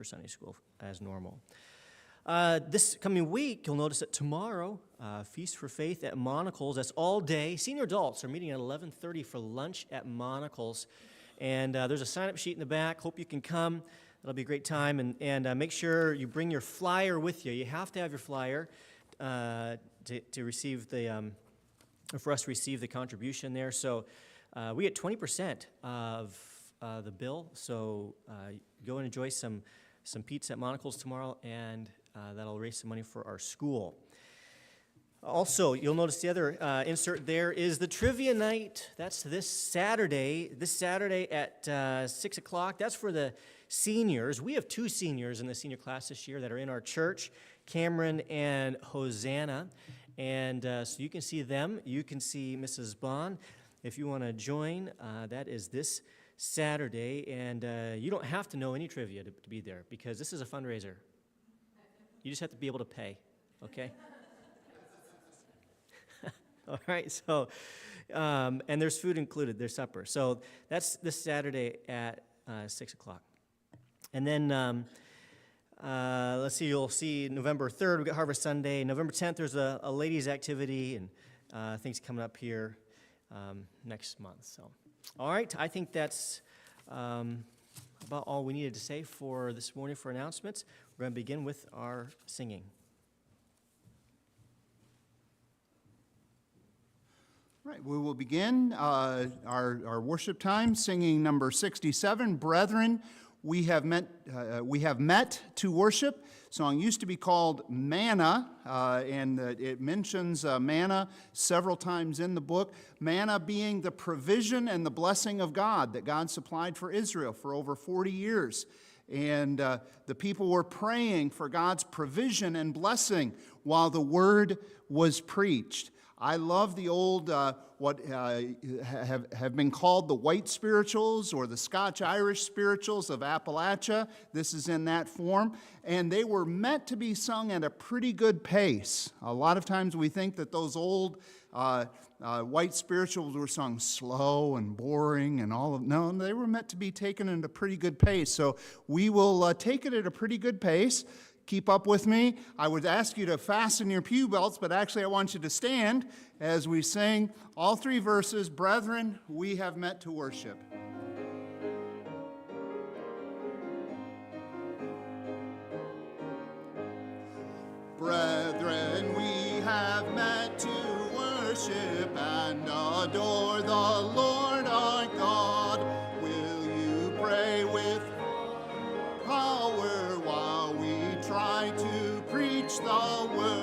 for Sunday school as normal. This coming week, you'll notice that tomorrow, Feast for Faith at Monocle's. That's all day. Senior adults are meeting at 11:30 for lunch at Monocle's. And there's a sign-up sheet in the back. Hope you can come. It'll be a great time. And make sure you bring your flyer with you. You have to have your flyer to receive the, for us to receive the contribution there. So we get 20% of the bill. So go and enjoy some pizza at Monocle's tomorrow, and that'll raise some money for our school. Also, you'll notice the other insert there is the trivia night. That's this Saturday at 6 o'clock. That's for the seniors. We have 2 seniors in the senior class this year that are in our church, Cameron and Hosanna. And so you can see them. You can see Mrs. Bond. If you want to join, that is this Saturday. And you don't have to know any trivia to be there, because this is a fundraiser. You just have to be able to pay, okay? All right, so, and there's food included, there's supper. So that's this Saturday at 6 o'clock. And then, let's see, you'll see November 3rd, we've got Harvest Sunday. November 10th, there's a ladies' activity, and things coming up here next month. So, all right, I think that's about all we needed to say for this morning for announcements. We're going to begin with our singing. Right, we will begin our worship time singing number 67, Brethren, we have met to worship. Song used to be called Manna, and it mentions manna several times in the book. Manna being the provision and the blessing of God that God supplied for Israel for over 40 years. And the people were praying for God's provision and blessing while the word was preached. I love the old, what have been called the white spirituals or the Scotch-Irish spirituals of Appalachia. This is in that form. And they were meant to be sung at a pretty good pace. A lot of times we think that those old white spirituals were sung slow and boring and all of, no, they were meant to be taken at a pretty good pace. So we will take it at a pretty good pace. Keep up with me. I would ask you to fasten your pew belts, but actually I want you to stand as we sing all 3 verses, Brethren, we have met to worship. Brethren, we have met to worship and adore the Lord our God. Will you pray with power while we try to preach the word?